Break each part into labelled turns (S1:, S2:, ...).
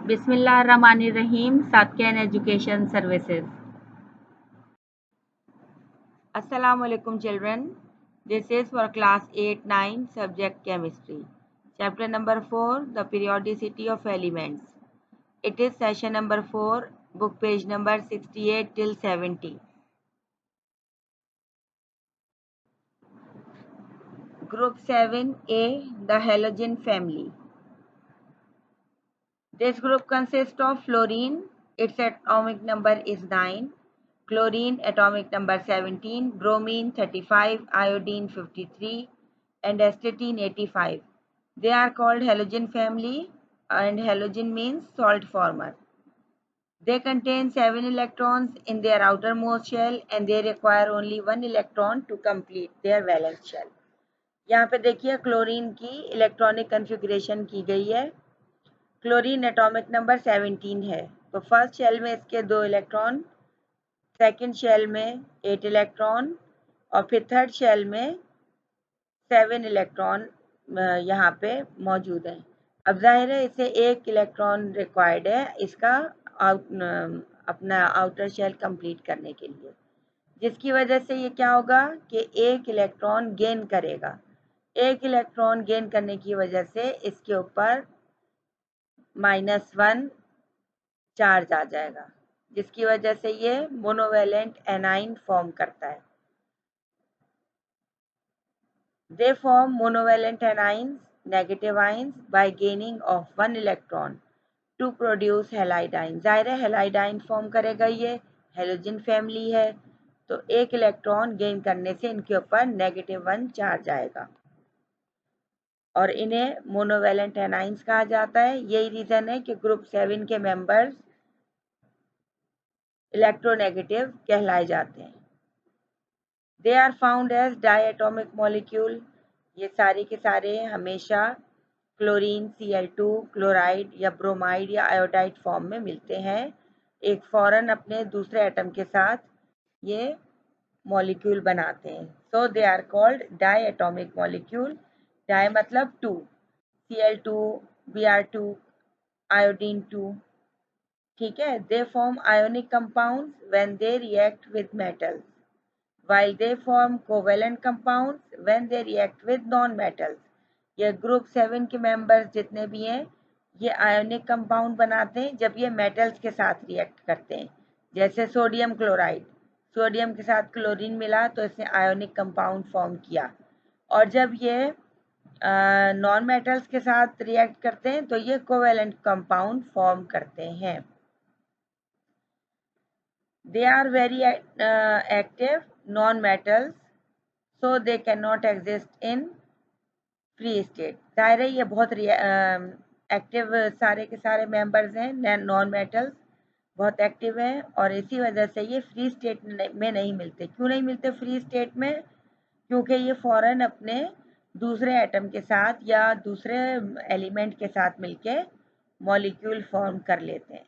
S1: बिस्मिल्लाहिर्रहमानिर्रहीम। सातकेन education services. Assalamu alaikum children. This is for class 8-9 subject chemistry. Chapter number 4, the periodicity of elements. It is session number 4, book page number 68 till 70. Group 7A, the halogen family. This group consists of fluorine. Its atomic number is 9. Chlorine atomic number 17, bromine 35, iodine 53, and astatine 85. They are called halogen family, and halogen means salt former. They contain 7 electrons in their outermost shell and they require only 1 electron to complete their valence shell. यहाँ पे देखिए chlorine की electronic configuration की गई है। Chlorine atomic number 17 है, तो first shell में इसके 2 इलेक्ट्रॉन, सेकेंड शेल में 8 इलेक्ट्रॉन और फिर थर्ड शेल में 7 इलेक्ट्रॉन यहाँ पे मौजूद है। अब जाहिर है इसे 1 इलेक्ट्रॉन रिक्वायर्ड है इसका अपना आउटर शेल कंप्लीट करने के लिए, जिसकी वजह से ये क्या होगा कि 1 इलेक्ट्रॉन गेन करेगा। 1 इलेक्ट्रॉन गेन करने की वजह से इसके ऊपर -1 चार्ज आ जाएगा, जिसकी वजह से ये मोनोवेलेंट एनाइन फॉर्म करता है। They form monovalent anions, negative ions, by gaining of 1 electron to produce halide ion. जाहिर है halide ion फॉर्म करेगा, ये हेलोजन फैमिली है, तो 1 इलेक्ट्रॉन गेन करने से इनके ऊपर -1 चार्ज आएगा और इन्हें मोनोवेलेंट एनाइंस कहा जाता है। यही रीजन है कि ग्रुप 7 के मेंबर्स इलेक्ट्रोनेगेटिव कहलाए जाते हैं। They are found as diatomic molecule. ये सारे के सारे हमेशा क्लोरीन, Cl2, क्लोराइड या ब्रोमाइड या आयोडाइड फॉर्म में मिलते हैं, एक फौरन अपने दूसरे एटम के साथ ये मॉलिक्यूल बनाते हैं। So they are called diatomic molecule. Di मतलब 2, Cl2, Br2, आयोडीन 2, ठीक है। They form ionic compounds when they react with metals, while they form covalent compounds when they react with non-metals. ये group 7 के members जितने भी हैं ये ionic compound बनाते हैं जब ये मेटल्स के साथ रिएक्ट करते हैं। जैसे सोडियम क्लोराइड, सोडियम के साथ क्लोरीन मिला तो इसने आयोनिक कंपाउंड फॉर्म किया, और जब ये नॉन मेटल्स के साथ रिएक्ट करते हैं तो ये कोवेलेंट कंपाउंड फॉर्म करते हैं। They are very active non-metals, so they cannot exist in free state. जाहिर है ये बहुत एक्टिव सारे के सारे मेंबर्स हैं, नॉन मेटल्स बहुत एक्टिव हैं और इसी वजह से ये फ्री स्टेट में नहीं मिलते। क्यों नहीं मिलते फ्री स्टेट में? क्योंकि ये फौरन अपने दूसरे एटम के साथ या दूसरे एलिमेंट के साथ मिलके मॉलिक्यूल फॉर्म कर लेते हैं।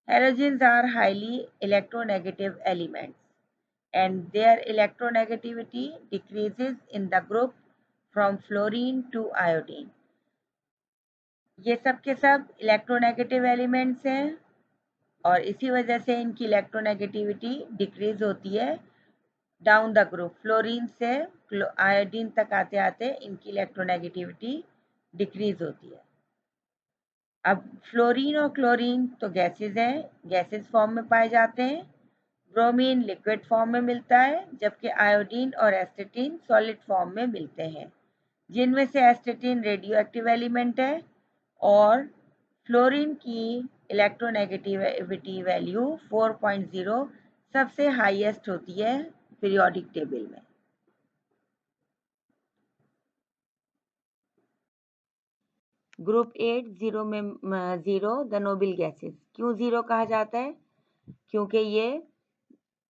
S1: Halogens are highly electronegative elements and their electronegativity decreases in the group from fluorine to iodine. ये सब के सब इलेक्ट्रोनेगेटिव एलिमेंट्स हैं और इसी वजह से इनकी इलेक्ट्रोनेगेटिविटी डिक्रीज होती है डाउन द ग्रुप। फ्लोरीन से आयोडीन तक आते आते इनकी इलेक्ट्रोनेगेटिविटी डिक्रीज होती है। अब फ्लोरीन और क्लोरीन तो गैसेज हैं, गैसेज फॉर्म में पाए जाते हैं। ब्रोमीन लिक्विड फॉर्म में मिलता है, जबकि आयोडीन और एस्टेटिन सॉलिड फॉर्म में मिलते हैं, जिनमें से एस्टेटिन रेडियो एक्टिव एलिमेंट है और फ्लोरीन की इलेक्ट्रोनेगेटिविटी वैल्यू 4.0 सबसे हाईएस्ट होती है पीरियोडिक टेबल में। ग्रुप 8 जीरो में जीरो द नोबल गैसेस। क्यों जीरो कहा जाता है? क्योंकि ये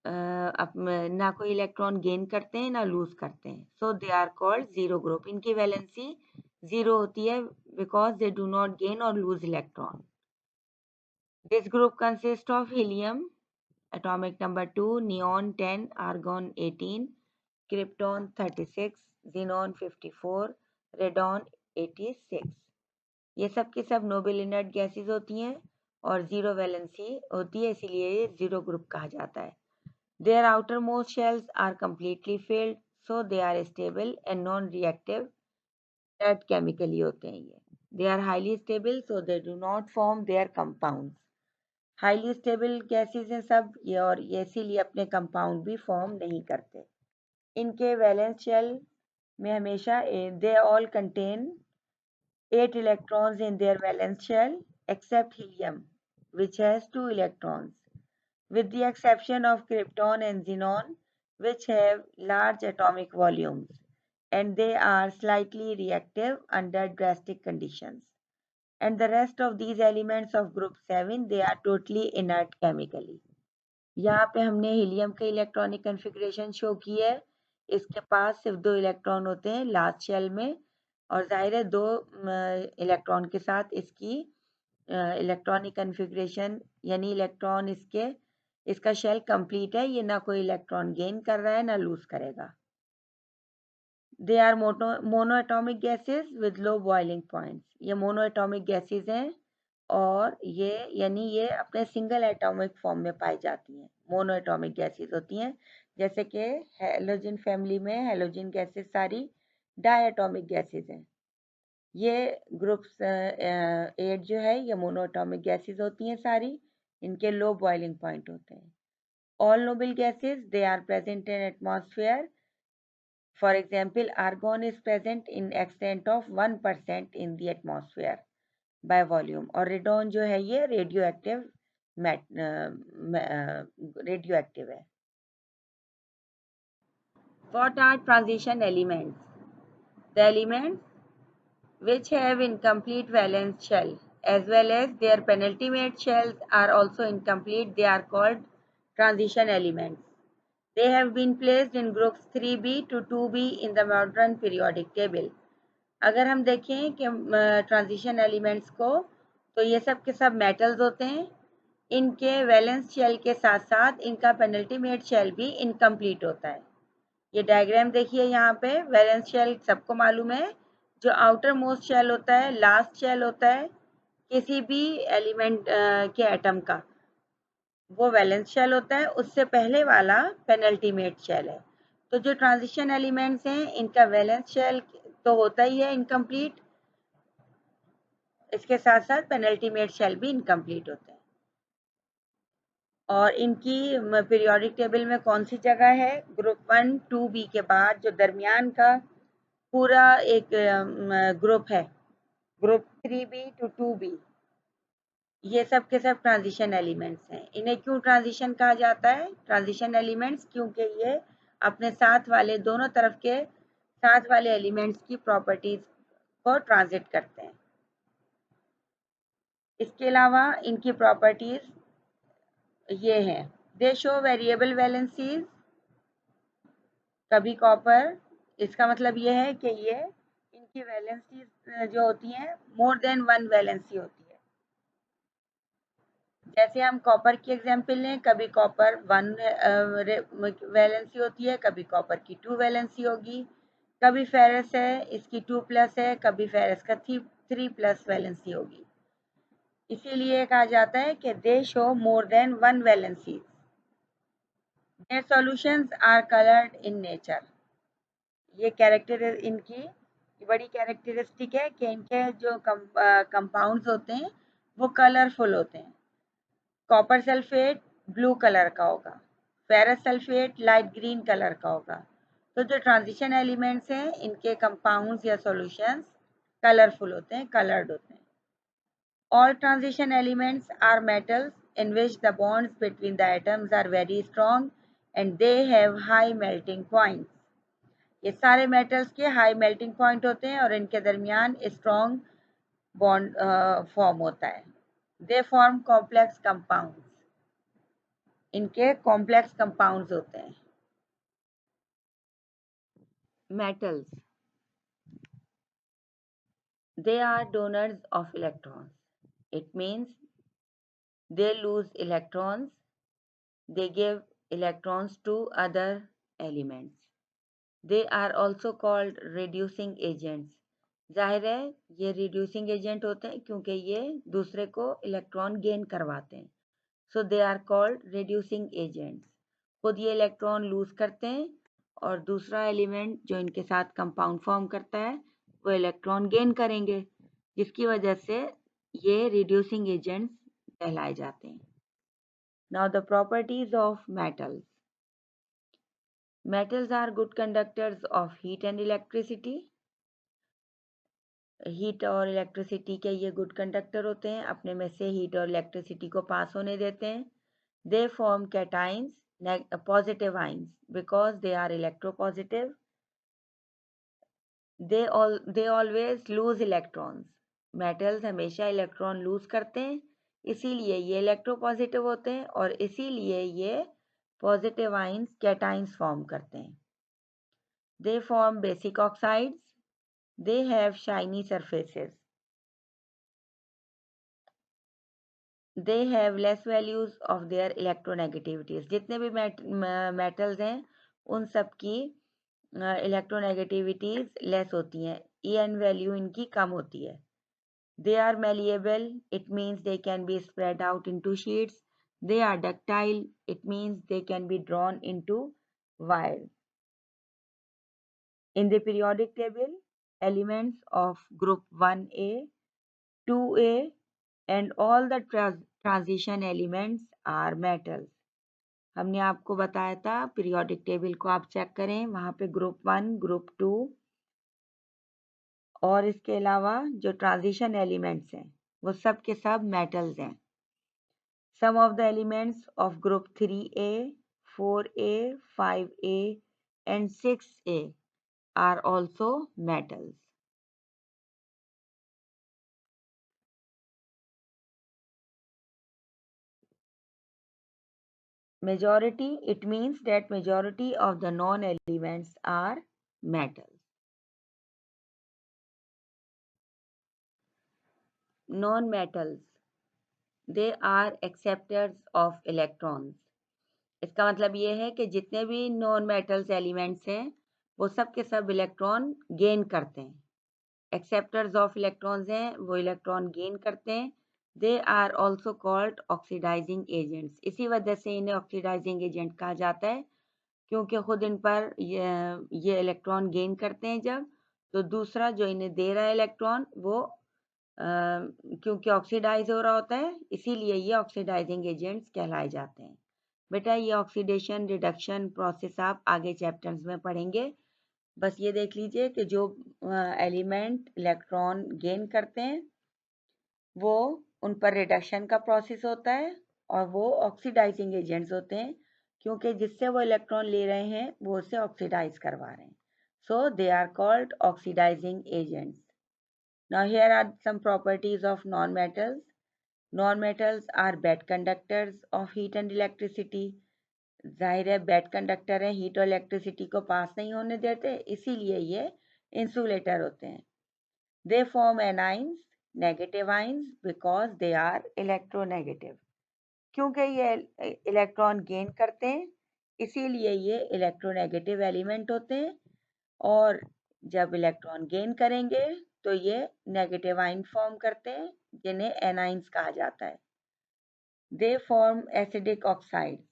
S1: ना कोई इलेक्ट्रॉन गेन करते हैं ना लूज करते हैं, so they are called zero group. इनकी वैलेंसी जीरो होती है because they do not gain और lose electron. This group consist of helium atomic number 2, neon 10, argon 18, krypton 36, xenon 54, radon 86। ये सब के सब नोबल इनर्ट गैसेज होती हैं और जीरो वैलेंसी होती है, इसीलिए ये जीरो ग्रुप कहा जाता है. Their outermost shells are completely filled, so they are stable and non-reactive. That chemically होते हैं ये. They are highly stable, so they do not form their compounds. Highly stable gases हैं सब ये, और ये इसीलिए अपने compound भी form नहीं करते. इनके valence shell में हमेशा they all contain 8 electrons in their valence shell except helium, which has 2 electrons. With the exception of krypton and xenon, which have large atomic volumes, and they are slightly reactive under drastic conditions. And the rest of these elements of group 7, they are totally inert chemically. यहाँ पे हमने helium के electronic configuration show की है. इसके पास सिर्फ 2 electron होते हैं लास्ट शेल में, और जाहिर है 2 इलेक्ट्रॉन के साथ इसकी इलेक्ट्रॉनिक कन्फिग्रेशन यानी इलेक्ट्रॉन इसका शेल कंप्लीट है. ये ना कोई इलेक्ट्रॉन गेन कर रहा है ना लूज करेगा. They are monoatomic gases with low boiling points. ये मोनोएटॉमिक गैसेस हैं और ये यानी ये अपने सिंगल एटॉमिक फॉर्म में पाई जाती हैं. मोनोएटॉमिक गैसेस होती हैं, जैसे कि हैलोजन फैमिली में हैलोजन गैसेस सारी डायएटॉमिक गैसेस हैं. ये ग्रुप्स 8 जो है ये मोनोएटॉमिक गैसेस होती हैं सारी. इनके लो बॉइलिंग पॉइंट होते हैं. All noble gases, they are present in atmosphere. For example, argon is present in extent of 1% in the atmosphere by volume. और रेडॉन जो है ये रेडियोएक्टिव है. What are transition elements? The elements which have incomplete valence shell as well as their penultimate shells are also incomplete. They are called transition elements. They have been placed in groups 3b to 2b in the modern periodic table. अगर हम देखें कि transition elements को, तो ये सब के सब मेटल्स होते हैं. इनके वैलेंस शेल के साथ साथ इनका पेनल्टीमेट शेल भी इनकम्प्लीट होता है. ये डायग्राम देखिए यहाँ पे. वैलेंस शेल सबको मालूम है, जो आउटर मोस्ट शेल होता है, लास्ट शेल होता है किसी भी एलिमेंट के एटम का, वो वैलेंस शेल होता है. उससे पहले वाला पेनल्टीमेट शेल है. तो जो ट्रांजिशन एलिमेंट्स हैं इनका वैलेंस शेल तो होता ही है इनकम्प्लीट, इसके साथ साथ पेनल्टीमेट शेल भी इनकम्प्लीट होते हैं. और इनकी पीरियोडिक टेबल में कौन सी जगह है? ग्रुप 1 2b के बाद जो दरमियान का पूरा एक ग्रुप है, ग्रुप 3b to 2b, ये सब के सब ट्रांजिशन एलिमेंट्स हैं. इन्हें क्यों ट्रांजिशन कहा जाता है? ट्रांजिशन एलिमेंट्स क्योंकि ये अपने साथ वाले दोनों तरफ के साथ वाले एलिमेंट्स की प्रॉपर्टीज को ट्रांजिट करते हैं. इसके अलावा इनकी प्रॉपर्टीज ये हैं. दे शो वेरिएबल वैलेंसीज. कभी कॉपर, इसका मतलब ये है कि ये इनकी वैलेंसीज जो होती हैं मोर देन 1 वैलेंसी होती है. जैसे हम कॉपर की एग्जांपल लें, कभी कॉपर 1 वैलेंसी होती है, कभी कॉपर की 2 वैलेंसी होगी. कभी फेरस है, इसकी 2+ है, कभी फेरस का 3+ वैलेंसी होगी. इसीलिए कहा जाता है कि they show more than 1 valency. Their solutions are coloured in nature. ये कैरेक्टर इनकी बड़ी कैरेक्टरिस्टिक है कि इनके जो कंपाउंड्स होते हैं वो कलरफुल होते हैं. कॉपर सल्फेट ब्लू कलर का होगा, ferrous sulphate light green colour का होगा. तो जो ट्रांजिशन एलिमेंट्स हैं इनके कंपाउंड्स या सॉल्यूशंस कलरफुल होते हैं, कलर्ड होते हैं. All transition elements are metals in which the bonds between the atoms are very strong and they have high melting points. ये सारे मेटल्स के हाई मेल्टिंग पॉइंट होते हैं और इनके दरमियान स्ट्रॉन्ग बॉन्ड फॉर्म होता है. They form complex compounds. इनके कॉम्प्लेक्स कंपाउंड्स होते हैं. Metals, they are donors of electrons. It means they lose electrons, they give electrons to other elements. They are also called reducing agents. जाहिर है ये reducing agent होते हैं क्योंकि ये दूसरे को इलेक्ट्रॉन गेन करवाते हैं, so they are called reducing agents. खुद ये इलेक्ट्रॉन लूज करते हैं और दूसरा एलिमेंट जो इनके साथ कंपाउंड फॉर्म करता है वो इलेक्ट्रॉन गेन करेंगे, जिसकी वजह से ये रिड्यूसिंग एजेंट्स कहलाए जाते हैं। Now the properties of metals. Metals are good conductors of heat and electricity. Heat और इलेक्ट्रिसिटी के ये गुड कंडक्टर होते हैं, अपने में से हीट और इलेक्ट्रिसिटी को पास होने देते हैं। They form cations positive ions because they are electropositive. They always lose electrons. Metals हमेशा इलेक्ट्रॉन लूज करते हैं, इसीलिए ये इलेक्ट्रोपॉजिटिव होते हैं और इसीलिए ये पॉजिटिव आइंस कैटाइंस फॉर्म करते हैं। They form basic oxides. They have shiny surfaces. They have less values of their electronegativities. जितने भी metals हैं उन सब की electronegativities less होती हैं, En value इनकी कम होती है। They are malleable, it means they can be spread out into sheets. They are ductile, it means they can be drawn into wires. In the periodic table, elements of group 1A, 2A and all the transition elements are metals. हमने आपको बताया था periodic table को आप check करें, वहां पे group 1, group 2 और इसके अलावा जो ट्रांजिशन एलिमेंट्स हैं वो सब के सब मेटल्स हैं। Some of the elements of group 3A, 4A, 5A and 6A are also metals. Majority, it means that majority of the non-elements are metals. Non-metals, they are acceptors of electrons. इसका मतलब ये है कि जितने भी non metals elements हैं वो सब के सब इलेक्ट्रॉन गेन करते हैं। एक्सेप्टर्स ऑफ इलेक्ट्रॉन्स हैं, वो इलेक्ट्रॉन गेन करते हैं। They are also called oxidising agents. इसी वजह से इन्हें ऑक्सीडाइजिंग एजेंट कहा जाता है क्योंकि खुद इन पर ये इलेक्ट्रॉन गेन करते हैं जब, तो दूसरा जो इन्हें दे रहा है इलेक्ट्रॉन वो क्योंकि ऑक्सीडाइज हो रहा होता है, इसीलिए ये ऑक्सीडाइजिंग एजेंट्स कहलाए जाते हैं। बेटा ये ऑक्सीडेशन रिडक्शन प्रोसेस आप आगे चैप्टर्स में पढ़ेंगे। बस ये देख लीजिए कि जो एलिमेंट इलेक्ट्रॉन गेन करते हैं वो उन पर रिडक्शन का प्रोसेस होता है और वो ऑक्सीडाइजिंग एजेंट्स होते हैं क्योंकि जिससे वो इलेक्ट्रॉन ले रहे हैं वो उसे ऑक्सीडाइज करवा रहे हैं, so they are called oxidising agents. Now here are some properties of non-metals. Non-metals are bad conductors of heat and electricity. जाहिर है बैड कंडक्टर है, हीट और इलेक्ट्रिसिटी को पास नहीं होने देते, इसीलिए ये इंसुलेटर होते हैं। They form anions, negative ions because they are electronegative. क्योंकि ये इलेक्ट्रॉन गेन करते हैं इसीलिए ये इलेक्ट्रोनेगेटिव एलिमेंट होते हैं और जब इलेक्ट्रॉन गेन करेंगे तो ये नेगेटिव आयन फॉर्म करते हैं जिन्हें एनाइंस कहा जाता है। They form acidic oxides.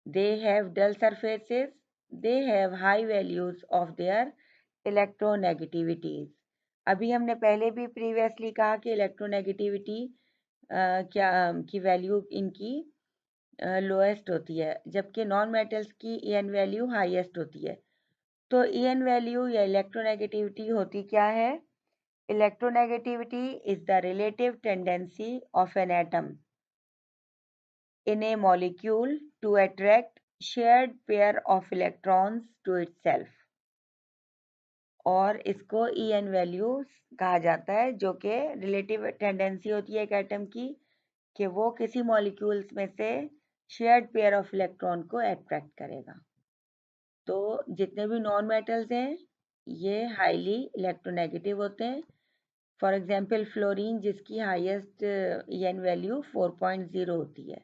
S1: They have dull surfaces. They have high values of their electronegativities. अभी हमने पहले भी प्रीवियसली कहा कि इलेक्ट्रोनेगेटिविटी क्या की वैल्यू इनकी लोएस्ट होती है जबकि नॉन मेटल्स की ईएन वैल्यू हाईएस्ट होती है। तो ईएन वैल्यू या इलेक्ट्रोनेगेटिविटी होती क्या है? Electronegativity is the relative tendency of an atom in a molecule to attract shared pair of electrons to itself. और इसको EN वैल्यूज कहा जाता है जो कि रिलेटिव टेंडेंसी होती है एक एटम की कि वो किसी मॉलिक्यूल्स में से शेयर्ड पेयर ऑफ इलेक्ट्रॉन को अट्रैक्ट करेगा। तो जितने भी नॉन मेटल्स हैं ये हाईली इलेक्ट्रोनेगेटिव होते हैं। फॉर एग्जाम्पल फ्लोरीन जिसकी हाईएस्ट ईएन वैल्यू 4.0 होती है।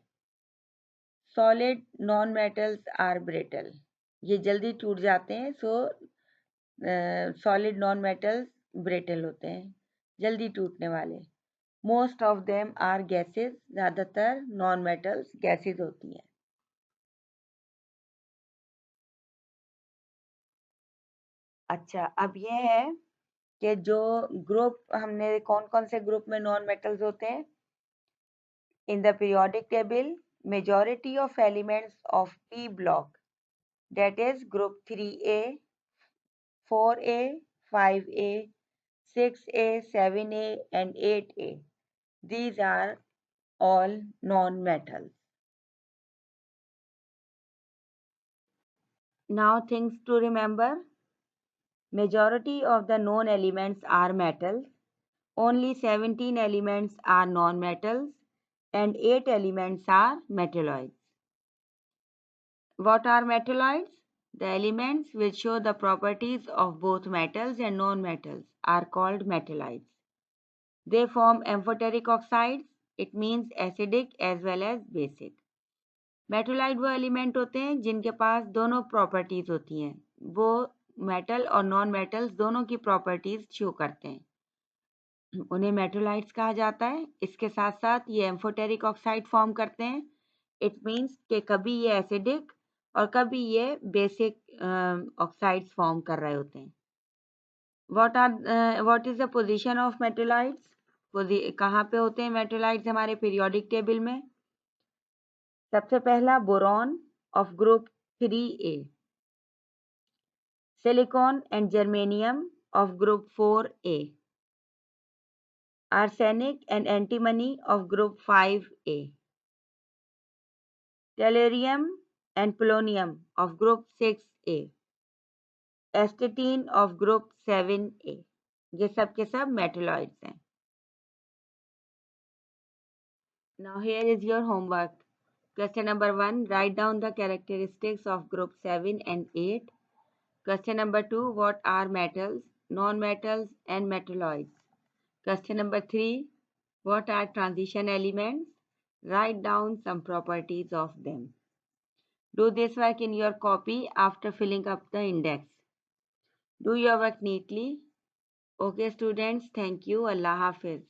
S1: Solid non metals are brittle, ये जल्दी टूट जाते हैं, so solid non metals brittle होते हैं, जल्दी टूटने वाले। Most of them are gases, ज़्यादातर नॉन मेटल्स गैसेस होती हैं। अच्छा, अब ये है कि जो ग्रुप हमने कौन कौन से ग्रुप में नॉन मेटल्स होते हैं। In the periodic table majority of elements of P block, that is group 3a, 4a, 5a, 6a, 7a and 8a, these are all non-metals. Now things to remember: majority of the known elements are metals, only 17 elements are non-metals and 8 elements are metalloids. What are metalloids? The elements which show the properties of both metals and non-metals are called metalloids. They form amphoteric oxides. It means acidic as well as basic. मेटोलाइट वो element होते हैं जिनके पास दोनों properties होती हैं, वो metal और non metals दोनों की प्रॉपर्टीज शो करते हैं, उन्हें मेटोलाइट्स कहा जाता है। इसके साथ साथ ये एम्फोटेरिक ऑक्साइड फॉर्म करते हैं। इट मीन्स कि कभी ये एसिडिक और कभी ये बेसिक ऑक्साइड्स फॉर्म कर रहे होते हैं। What is the position of मेटोलाइट्स? कहाँ पे होते हैं मेटोलाइट्स हमारे पीरियोडिक टेबल में? सबसे पहला boron of group 3a, silicon and germanium of group 4a, arsenic and antimony of group 5a, टेलेरियम and polonium of group 6a, एस्टेटीन of group 7a। ये सब के सब मेटलॉइड्स हैं। Now here is your homework. Question number 1, write down the characteristics of group 7 and 8. Question number 2, what are metals, non-metals and metalloids? Question number 3, what are transition elements? Write down some properties of them. Do this work in your copy after filling up the index. Do your work neatly. Okay students, thank you. Allah Hafiz.